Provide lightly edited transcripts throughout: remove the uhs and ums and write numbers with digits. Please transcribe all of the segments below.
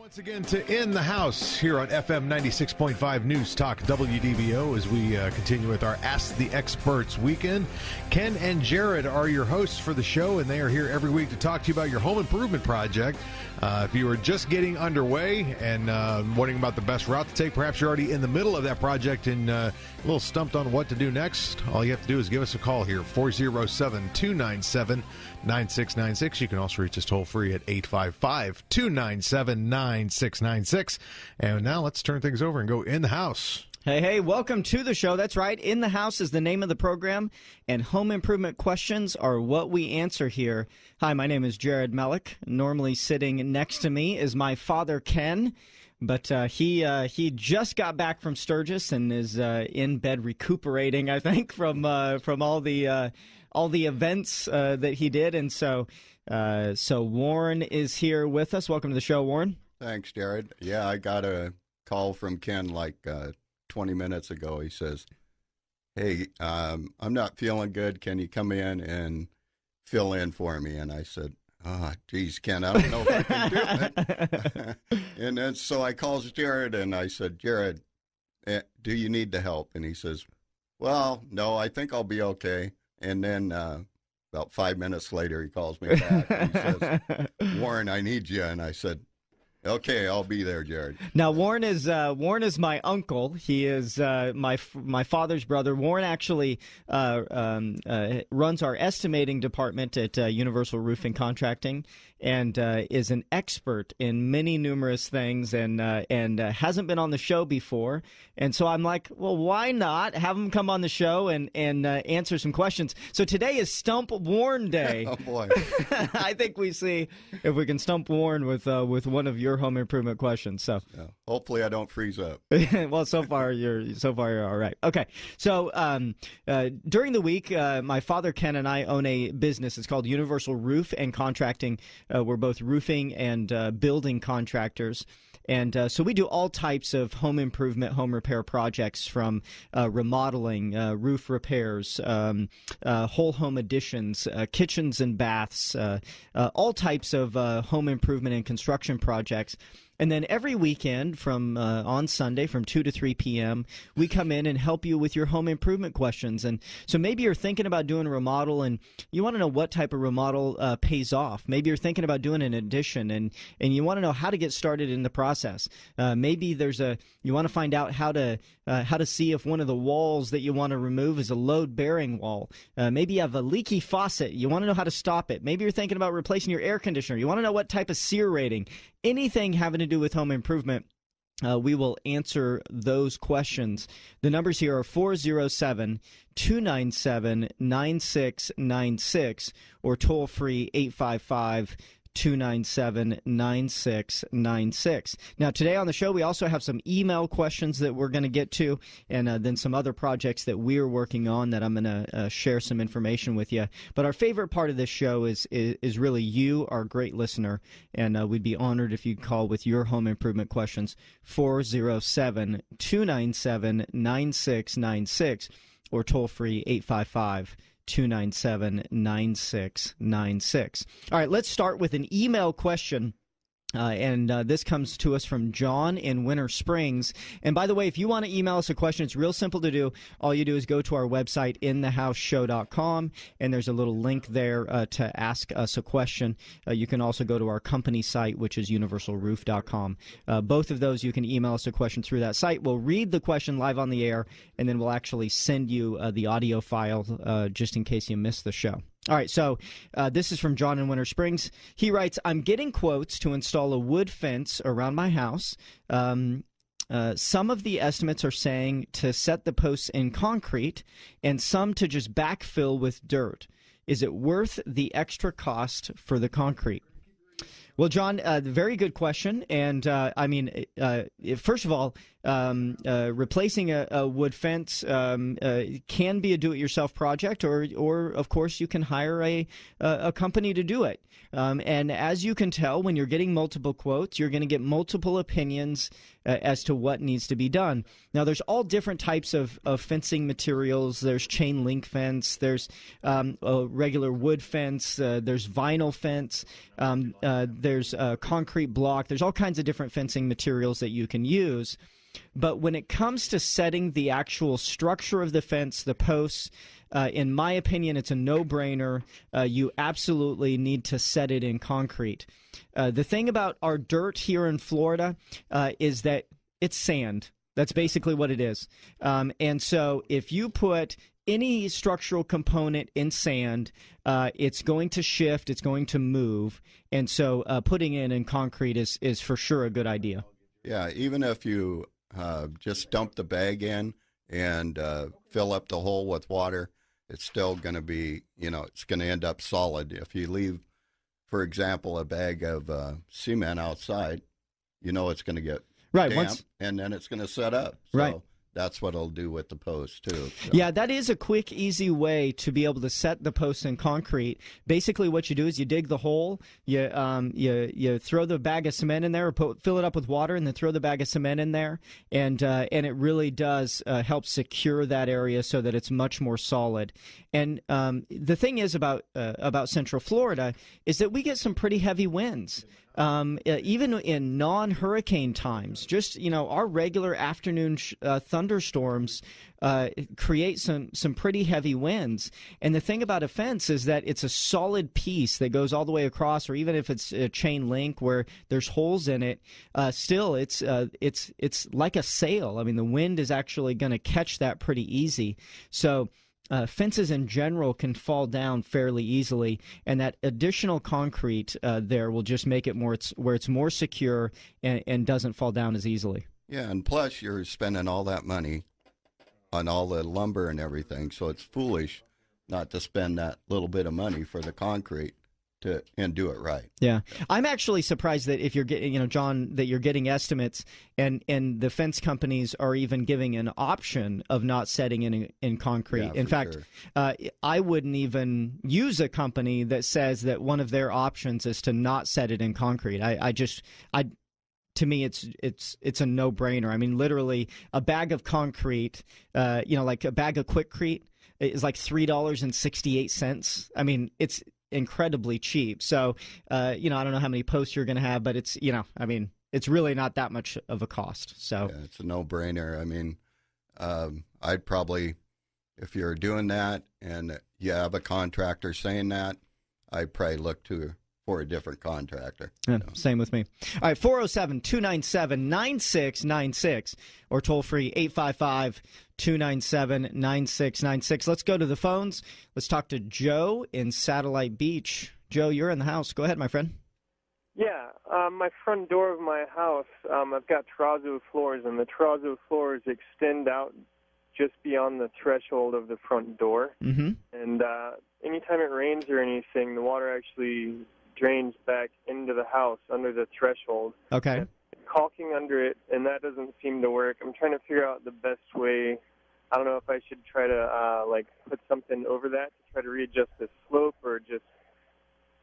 Once again to In the House here on FM 96.5 News Talk WDBO as we continue with our Ask the Experts weekend. Ken and Jared are your hosts for the show, and they are here every week to talk to you about your home improvement project. If you are just getting underway and wondering about the best route to take, perhaps you're already in the middle of that project and a little stumped on what to do next, all you have to do is give us a call here, 407-297-9696. You can also reach us toll free at 855-297-9696. And now let's turn things over and go in the house. Hey, welcome to the show. That's right. In the House is the name of the program, and home improvement questions are what we answer here. Hi, my name is Jared Mellick. Normally sitting next to me is my father, Ken, but he just got back from Sturgis and is in bed recuperating, I think, from all the events that he did. And so Warren is here with us. Welcome to the show, Warren. Thanks, Jared. Yeah, I got a call from Ken like 20 minutes ago. He says, hey, I'm not feeling good. Can you come in and fill in for me? And I said, geez, Ken, I don't know if I can do it. And then so I calls Jared and I said, Jared, do you need the help? And he says, well, no, I think I'll be okay. And then about 5 minutes later, he calls me back. And he says, Warren, I need you. And I said, okay, I'll be there, Jared. Now, Warren is my uncle. He is my father's brother. Warren actually runs our estimating department at Universal Roofing Contracting, and is an expert in many numerous things, and hasn't been on the show before. And so I'm like, well, why not have him come on the show and answer some questions? So today is Stump Warren Day. Oh boy! I think we see if we can stump Warren with one of your home improvement questions. So yeah, hopefully I don't freeze up. Well, so far you're all right. Okay, so during the week, my father Ken and I own a business. It's called Universal Roof and Contracting. We're both roofing and building contractors. And so we do all types of home improvement, home repair projects, from remodeling, roof repairs, whole home additions, kitchens and baths, all types of home improvement and construction projects. And then every weekend on Sunday from 2 to 3 p.m., we come in and help you with your home improvement questions. And so maybe you're thinking about doing a remodel and you want to know what type of remodel pays off. Maybe you're thinking about doing an addition and you want to know how to get started in the process. Maybe you want to find out how to see if one of the walls that you want to remove is a load-bearing wall. Maybe you have a leaky faucet. You want to know how to stop it. Maybe you're thinking about replacing your air conditioner. You want to know what type of SEER rating. Anything having to do with home improvement, we will answer those questions. The numbers here are 407-297-9696 or toll free 855-297-9696. Now, today on the show, we also have some email questions that we're going to get to, and then some other projects that we're working on that I'm going to share some information with you. But our favorite part of this show is really you, our great listener, and we'd be honored if you'd call with your home improvement questions, 407-297-9696 or toll free 855-297-9696. All right, let's start with an email question. And this comes to us from John in Winter Springs. And by the way, if you want to email us a question, it's real simple to do. All you do is go to our website, inthehouseshow.com, and there's a little link there to ask us a question. You can also go to our company site, which is universalroof.com. Both of those, you can email us a question through that site. We'll read the question live on the air, and then we'll actually send you the audio file just in case you missed the show. All right, so this is from John in Winter Springs. He writes, I'm getting quotes to install a wood fence around my house. Some of the estimates are saying to set the posts in concrete and some to just backfill with dirt. Is it worth the extra cost for the concrete? Well, John, very good question. And first of all, replacing a wood fence can be a do-it-yourself project, or of course you can hire a company to do it. And as you can tell, when you're getting multiple quotes, you're going to get multiple opinions as to what needs to be done. Now, there's all different types of fencing materials. There's chain link fence. There's a regular wood fence. There's vinyl fence. there's concrete block. There's all kinds of different fencing materials that you can use. But when it comes to setting the actual structure of the fence, the posts, in my opinion, it's a no-brainer. You absolutely need to set it in concrete. The thing about our dirt here in Florida is that it's sand. That's basically what it is. And so if you put any structural component in sand, it's going to shift, it's going to move. And so putting it in concrete is for sure a good idea. Yeah, even if you just dump the bag in and fill up the hole with water, it's still going to be, it's going to end up solid. If you leave, for example, a bag of cement outside, it's going to get damp, and then it's going to set up. So right. That's what it'll do with the post, too. So. Yeah, that is a quick, easy way to be able to set the posts in concrete. Basically, what you do is you dig the hole, you throw the bag of cement in there, or fill it up with water, and then throw the bag of cement in there, and it really does help secure that area so that it's much more solid. And the thing is about Central Florida is that we get some pretty heavy winds. Even in non-hurricane times, just our regular afternoon thunderstorms create some pretty heavy winds. And the thing about a fence is that it's a solid piece that goes all the way across, or even if it's a chain link where there's holes in it, still it's like a sail. I mean, the wind is actually going to catch that pretty easy. So. Fences in general can fall down fairly easily, and that additional concrete there will just make it where it's more secure and doesn't fall down as easily. Yeah, and plus you're spending all that money on all the lumber and everything, so it's foolish not to spend that little bit of money for the concrete and do it right. Yeah. I'm actually surprised that if you're getting, John, that you're getting estimates and the fence companies are even giving an option of not setting in concrete. Yeah, in fact, sure. I wouldn't even use a company that says that one of their options is to not set it in concrete. To me, it's a no-brainer. I mean, literally, a bag of concrete, like a bag of Quikrete is like $3.68. I mean, it's incredibly cheap. So, I don't know how many posts you're going to have, but it's, it's really not that much of a cost. So yeah, it's a no-brainer. I mean, I'd probably, if you're doing that and you have a contractor saying that, I'd probably look for a different contractor. Yeah, same with me. All right, 407-297-9696 or toll free 855-297-9696. Let's go to the phones. Let's talk to Joe in Satellite Beach. Joe, you're in the house. Go ahead, my friend. Yeah, my front door of my house, I've got terrazzo floors, and the terrazzo floors extend out just beyond the threshold of the front door. Mm-hmm. And anytime it rains or anything, the water actually drains back into the house under the threshold. Okay. And caulking under it, and that doesn't seem to work. I'm trying to figure out the best way. I don't know if I should try to put something over that to try to readjust the slope, or just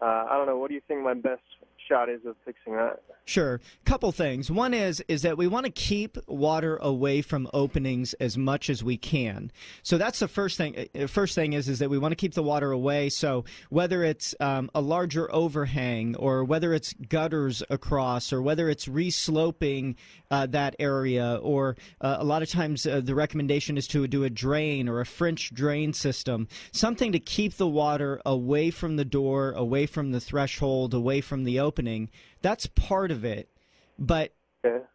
I don't know. What do you think my best shot is of fixing that? Sure. Couple things. One is that we want to keep water away from openings as much as we can. So that's the first thing. First thing is that we want to keep the water away. So whether it's a larger overhang, or whether it's gutters across, or whether it's resloping that area, or a lot of times the recommendation is to do a drain or a French drain system, something to keep the water away from the door, away from the threshold, away from the opening. That's part of it. But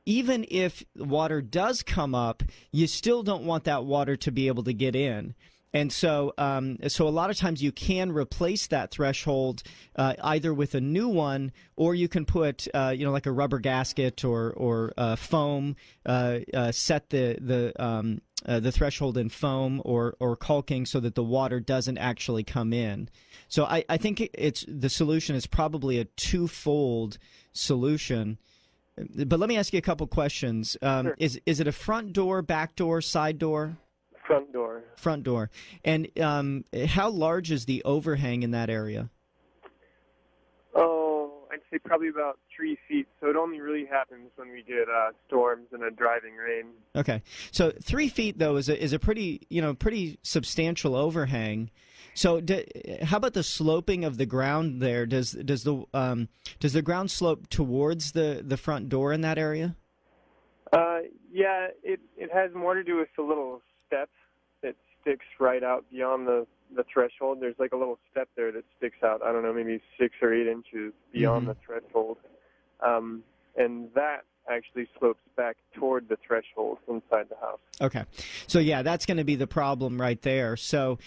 even if water does come up, you still don't want that water to be able to get in. And so so a lot of times you can replace that threshold either with a new one, or you can put like a rubber gasket or foam, set the threshold in foam or caulking so that the water doesn't actually come in. So I think the solution is probably a twofold solution. But let me ask you a couple questions. Sure. Is it a front door, back door, side door? Front door. Front door. And how large is the overhang in that area? Oh, I'd say probably about 3 feet. So it only really happens when we get storms and a driving rain. Okay. So 3 feet, though, is a pretty substantial overhang. So, how about the sloping of the ground there? Does the ground slope towards the front door in that area? Yeah, it has more to do with the little step that sticks right out beyond the threshold. There's like a little step there that sticks out, I don't know, maybe 6 or 8 inches beyond the threshold. And that actually slopes back toward the threshold inside the house. Okay. So, yeah, that's going to be the problem right there. So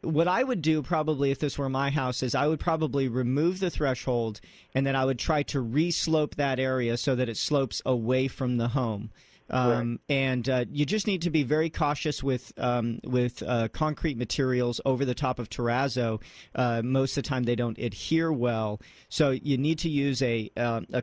what I would do probably if this were my house is I would probably remove the threshold, and then I would try to re-slope that area so that it slopes away from the home. And you just need to be very cautious with concrete materials over the top of terrazzo. Most of the time they don't adhere well, so you need to use a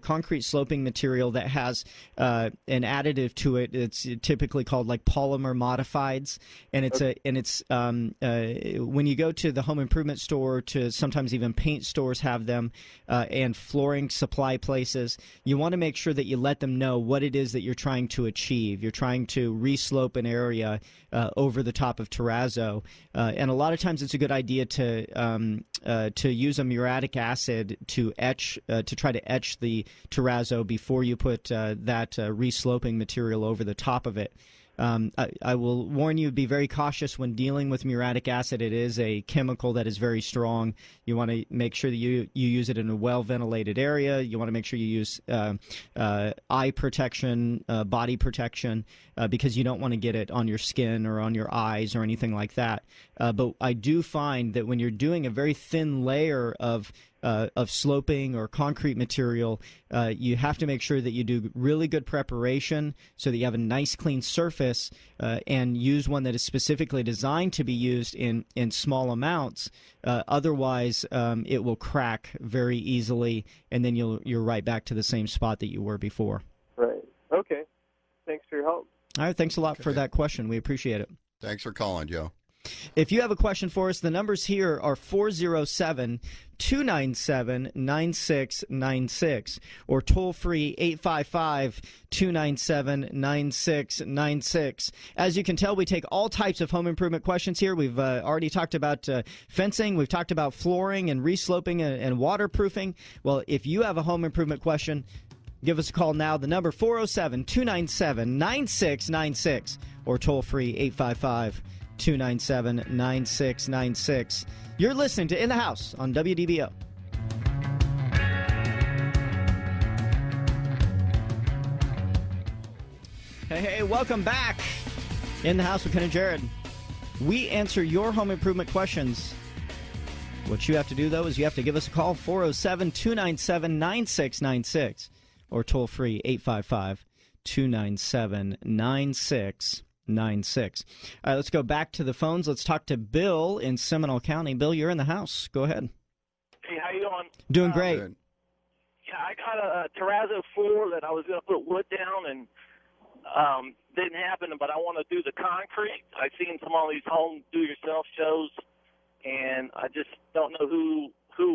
concrete sloping material that has an additive to it. It's typically called like polymer modifieds, and it's when you go to the home improvement store, to sometimes even paint stores have them, and flooring supply places. You want to make sure that you let them know what it is that you're trying to achieve. You're trying to re-slope an area over the top of terrazzo, and a lot of times it's a good idea to use a muriatic acid to try to etch the terrazzo before you put that re-sloping material over the top of it. I will warn you, be very cautious when dealing with muriatic acid. It is a chemical that is very strong. You want to make sure that you use it in a well-ventilated area. You want to make sure you use eye protection, body protection, because you don't want to get it on your skin or on your eyes or anything like that. But I do find that when you're doing a very thin layer of sloping or concrete material, you have to make sure that you do really good preparation so that you have a nice clean surface, and use one that is specifically designed to be used in small amounts. Otherwise, it will crack very easily, and then you're right back to the same spot that you were before. Right. Okay. Thanks for your help. All right. Thanks a lot for that question. We appreciate it. Thanks for calling, Joe. If you have a question for us, the numbers here are 407-297-9696 or toll-free 855-297-9696. As you can tell, we take all types of home improvement questions here. We've already talked about fencing. We've talked about flooring and resloping and waterproofing. Well, if you have a home improvement question, give us a call now. The number 407-297-9696 or toll-free 855-297-9696. You're listening to In the House on WDBO. Hey, welcome back. In the House with Ken and Jared. We answer your home improvement questions. What you have to do, though, is you have to give us a call, 407-297-9696, or toll free 855-297-9696. All right, let's go back to the phones. Let's talk to Bill in Seminole County. Bill, you're in the house. Go ahead. Hey, how you doing? Doing great. Good. Yeah, I got a terrazzo floor that I was going to put wood down, and didn't happen, but I want to do the concrete. I've seen some of these home do-yourself shows, and I just don't know who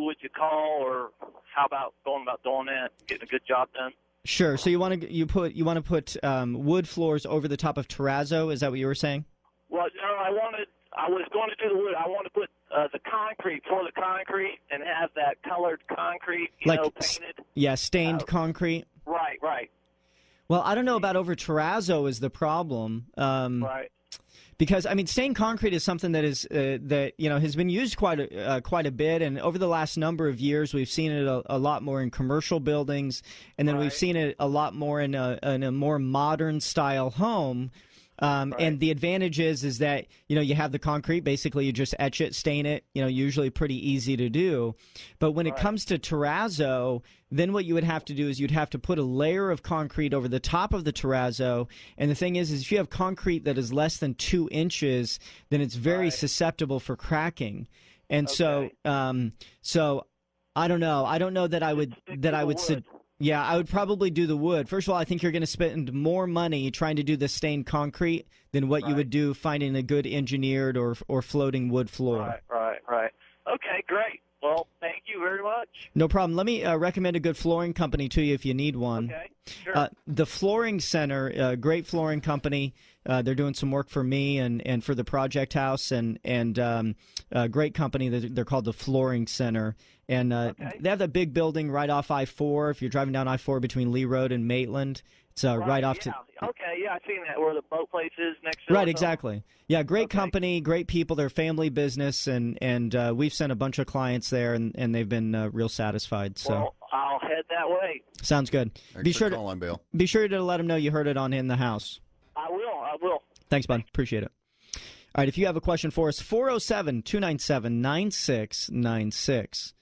would you call, or how about going about doing that, getting a good job done. Sure. So you want to put wood floors over the top of terrazzo? Is that what you were saying? Well, no, I was going to do the wood. I want to put the concrete, pour the concrete, and have that colored concrete, painted. Yeah, stained concrete. Right. Well, I don't know about over terrazzo is the problem. Right. Because stained concrete is something that is has been used quite a bit, and over the last number of years, we've seen it a lot more in commercial buildings, and then we've seen it a lot more in a more modern style home. And the advantage is that you have the concrete. Basically, you just etch it, stain it. Usually pretty easy to do. But when it comes to terrazzo, then what you would have to do is you'd have to put a layer of concrete over the top of the terrazzo. And the thing is if you have concrete that is less than 2 inches, then it's very susceptible for cracking. And so I don't know. I don't know that I would Yeah, I would probably do the wood. First of all, I think you're going to spend more money trying to do the stained concrete than what you would do finding a good engineered or floating wood floor. Right. Okay, great. Well, thank you very much. No problem. Let me recommend a good flooring company to you if you need one. Okay. Sure. The Flooring Center, great flooring company. They're doing some work for me and for the project house, and great company. They're called the Flooring Center, and they have a big building right off I-4. If you're driving down I-4 between Lee Road and Maitland, it's right off to. Okay, yeah, I've seen that where the boat place is next to. Right, exactly. Yeah, great company, great people. They're family business, and we've sent a bunch of clients there, and they've been real satisfied. So. Well, I'll head that way. Sounds good. Thanks for calling, Bill. Be sure to let them know you heard it on In the House. I will. Thanks, bud. Appreciate it. All right, if you have a question for us, 407-297-9696.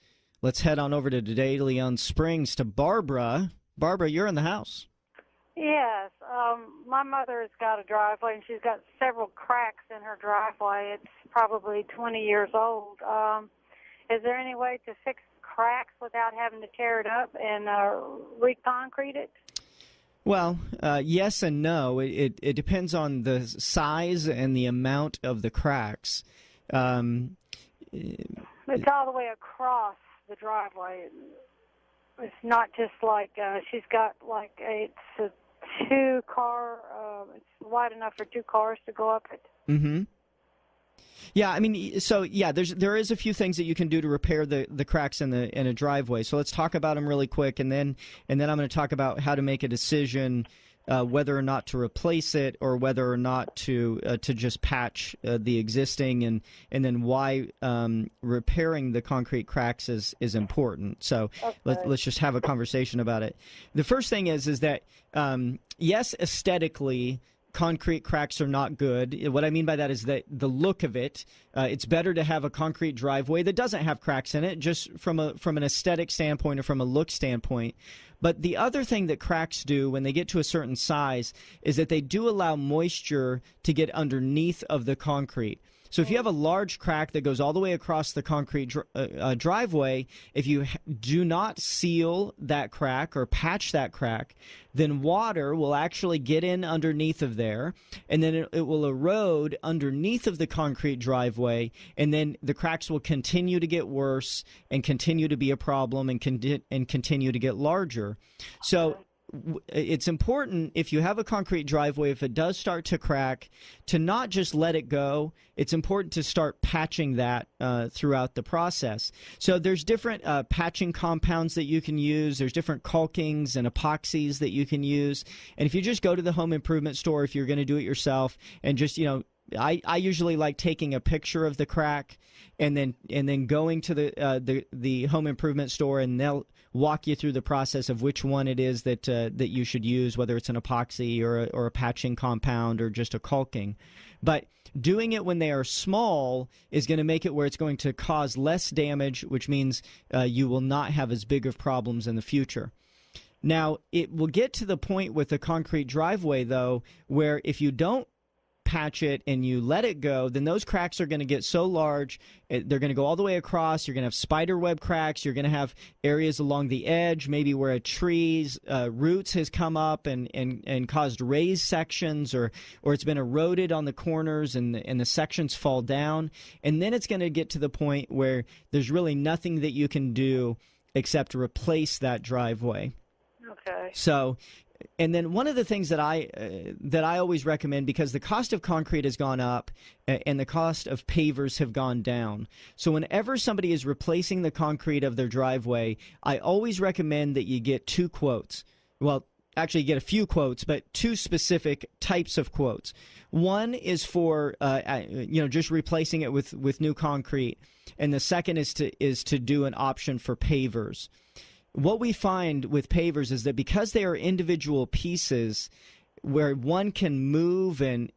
Let's head on over to De Leon Springs to Barbara. Barbara, you're in the house. Yes. My mother has got a driveway, and she's got several cracks in her driveway. It's probably 20 years old. Is there any way to fix cracks without having to tear it up and reconcrete it? Well, yes and no. It depends on the size and the amount of the cracks. It's all the way across the driveway. It's not just like she's got like it's a two-car. It's wide enough for two cars to go up it. Mm-hmm. Yeah, I mean, so yeah, there is a few things that you can do to repair the cracks in a driveway. So let's talk about them really quick, and then I'm going to talk about how to make a decision whether or not to replace it or whether or not to just patch the existing, and then why repairing the concrete cracks is important. So let's just have a conversation about it. The first thing is that yes, aesthetically, concrete cracks are not good. What I mean by that is that the look of it, it's better to have a concrete driveway that doesn't have cracks in it, just from an aesthetic standpoint or from a look standpoint. But the other thing that cracks do when they get to a certain size is that they do allow moisture to get underneath of the concrete. So if you have a large crack that goes all the way across the concrete driveway, if you do not seal that crack or patch that crack, then water will actually get in underneath of there, and then it will erode underneath of the concrete driveway, and then the cracks will continue to get worse and continue to be a problem and continue to get larger. So it's important, if you have a concrete driveway, if it does start to crack, to not just let it go. It's important to start patching that throughout the process. So there's different patching compounds that you can use. There's different caulkings and epoxies that you can use. And if you just go to the home improvement store, if you're going to do it yourself, and just, I usually like taking a picture of the crack and then going to the home improvement store, and they'll walk you through the process of which one it is that you should use, whether it's an epoxy or a patching compound or just a caulking. But doing it when they are small is going to make it where it's going to cause less damage, which means you will not have as big of problems in the future. Now, it will get to the point with the concrete driveway, though, where if you don't patch it and you let it go, then those cracks are going to get so large, they're going to go all the way across. You're going to have spider web cracks. You're going to have areas along the edge, maybe where a tree's roots has come up and caused raised sections, or it's been eroded on the corners and the sections fall down. And then it's going to get to the point where there's really nothing that you can do except replace that driveway. Okay. So, and then one of the things that I always recommend, because the cost of concrete has gone up and the cost of pavers have gone down. So whenever somebody is replacing the concrete of their driveway, I always recommend that you get two quotes. Well, actually, you get a few quotes, but two specific types of quotes. One is for just replacing it with new concrete, and the second is to do an option for pavers. What we find with pavers is that because they are individual pieces where one can move and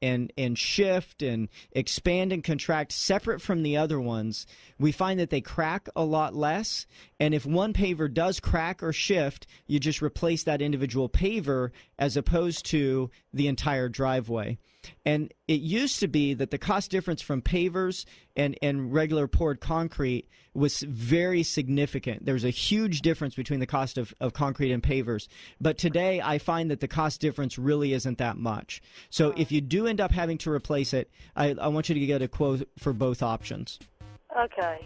shift and expand and contract separate from the other ones, we find that they crack a lot less. And if one paver does crack or shift, you just replace that individual paver as opposed to the entire driveway. And it used to be that the cost difference from pavers and regular poured concrete was very significant. There's a huge difference between the cost of concrete and pavers. But today I find that the cost difference really isn't that much. So if you do end up having to replace it, I want you to get a quote for both options. Okay.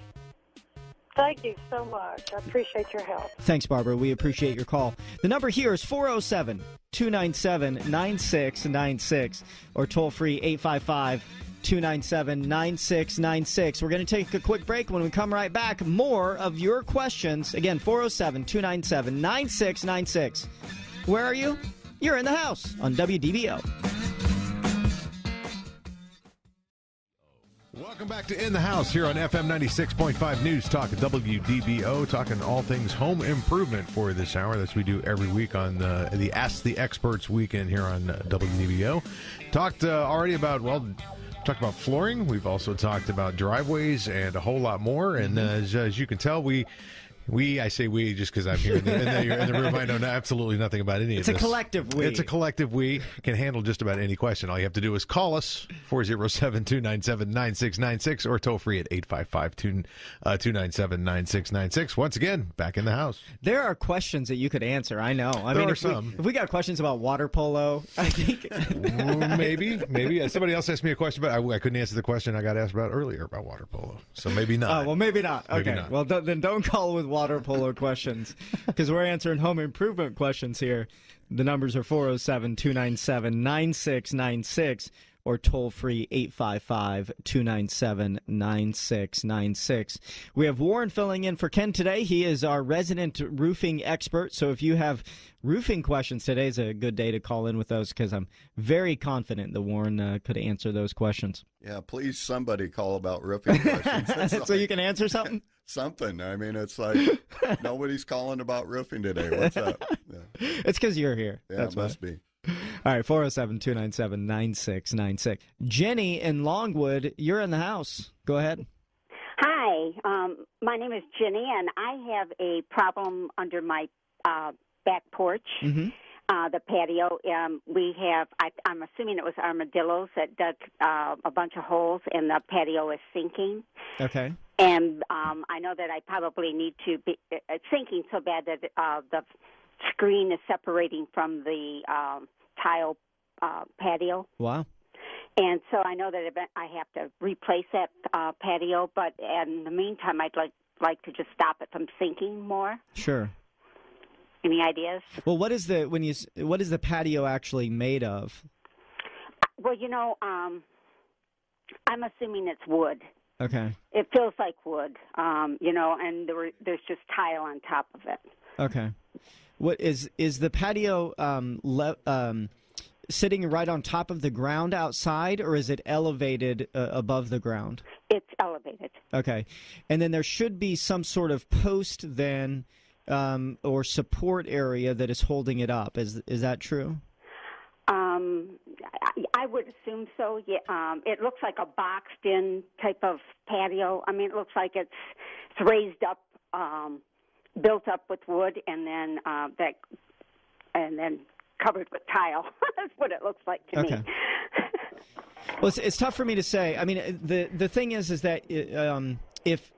Thank you so much. I appreciate your help. Thanks, Barbara. We appreciate your call. The number here is 407-297-9696 or toll-free 855-297-9696. We're going to take a quick break. When we come right back, more of your questions. Again, 407-297-9696. Where are you? You're in the house on WDBO. Welcome back to In the House here on FM 96.5 News Talk WDBO, talking all things home improvement for this hour. That's what we do every week on the Ask the Experts weekend here on WDBO. Talked already about, talked about flooring. We've also talked about driveways and a whole lot more. And as you can tell, I say we just because I'm here in the room. I know absolutely nothing about any of this. It's a collective we. It's a collective we. Can handle just about any question. All you have to do is call us, 407-297-9696, or toll free at 855-297-9696. Once again, back in the house. There are questions that you could answer, I know. There are some. If we got questions about water polo, I think... Maybe. Somebody else asked me a question, but I couldn't answer the question I got asked about earlier about water polo. So maybe not. Oh, well, maybe not. Okay. Maybe not. Well, then don't call with water polo questions, because we're answering home improvement questions here. The numbers are 407-297-9696 or toll-free 855-297-9696. We have Warren filling in for Ken today. He is our resident roofing expert, so if you have roofing questions, today is a good day to call in with those, because I'm very confident that Warren could answer those questions. Yeah, please, somebody call about roofing questions. So you can answer something? Something. I mean, it's like nobody's calling about roofing today. What's up? Yeah. It's because you're here. Yeah, That's it must be. All right, 407-297-9696. Jenny in Longwood, you're in the house. Go ahead. Hi, my name is Jenny, and I have a problem under my back porch, the patio. We have, I'm assuming it was armadillos that dug a bunch of holes, and the patio is sinking. Okay. And I know that I probably need to be, it's sinking so bad that the screen is separating from the tile patio. Wow. And so I know that I have to replace that patio, but in the meantime, I'd like to just stop it from sinking more. Sure. Any ideas? Well, what is the patio actually made of? Well, I'm assuming it's wood. Okay. It feels like wood, and there's just tile on top of it. Okay. What is the patio sitting right on top of the ground outside, or is it elevated above the ground? It's elevated. Okay. And then there should be some sort of post then or support area that is holding it up. Is that true? I would assume so. Yeah. It looks like a boxed-in type of patio. I mean, it looks like it's raised up, built up with wood, and then covered with tile. That's what it looks like to me. Well, it's tough for me to say. I mean, the thing is that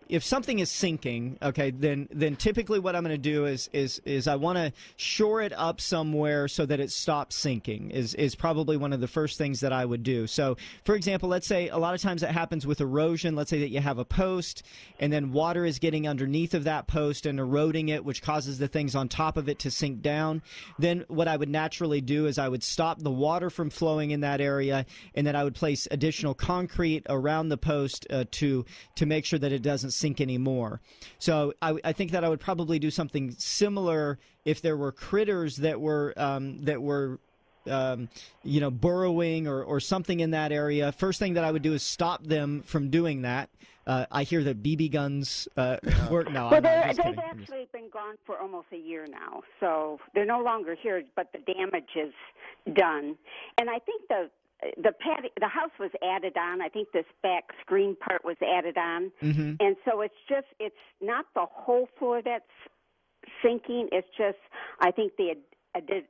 if something is sinking, okay, then typically what I'm going to do is I want to shore it up somewhere so that it stops sinking is probably one of the first things that I would do. So, for example, let's say a lot of times it happens with erosion. Let's say that you have a post and then water is getting underneath of that post and eroding it, which causes the things on top of it to sink down. Then what I would naturally do is I would stop the water from flowing in that area, and then I would place additional concrete around the post to make sure that it doesn't sink anymore. So I think that I would probably do something similar if there were critters that were burrowing or something in that area. First thing that I would do is stop them from doing that. I hear that BB guns work. No, well, they've actually been gone for almost a year now, so they're no longer here, but the damage is done. And I think the house was added on. I think this back screen part was added on, and so it's not the whole floor that's sinking. It's just I think the added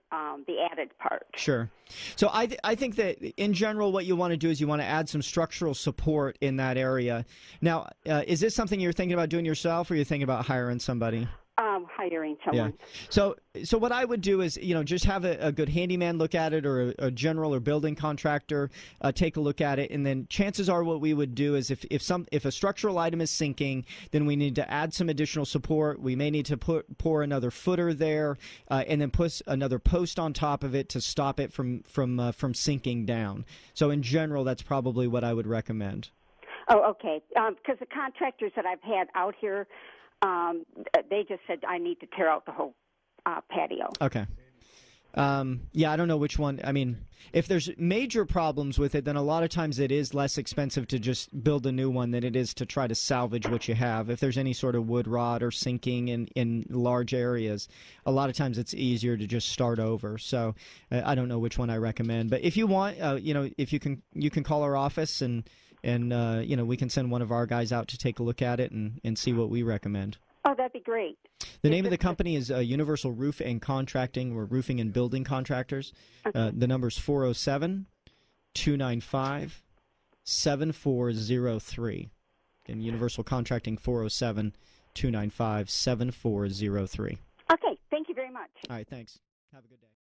part. Sure. So I think that in general, what you want to do is you want to add some structural support in that area. Now, is this something you're thinking about doing yourself, or you're thinking about hiring somebody? hiring someone. Yeah. So what I would do is, just have a good handyman look at it, or a general or building contractor take a look at it, and then chances are what we would do is if a structural item is sinking, then we need to add some additional support. We may need to pour another footer there, and then put another post on top of it to stop it from sinking down. So in general, that's probably what I would recommend. Oh, okay. Because the contractors that I've had out here, they just said I need to tear out the whole patio. Okay. Yeah, I don't know which one. I mean, if there's major problems with it, then a lot of times it is less expensive to just build a new one than it is to try to salvage what you have. If there's any sort of wood rot or sinking in large areas, a lot of times it's easier to just start over. So I don't know which one I recommend. But if you want, if you can call our office and we can send one of our guys out to take a look at it and see what we recommend. Oh, that'd be great. The name of the company is Universal Roof and Contracting. We're roofing and building contractors. Okay. The number is 407-295-7403. And Universal Contracting, 407-295-7403. Okay, thank you very much. All right, thanks. Have a good day.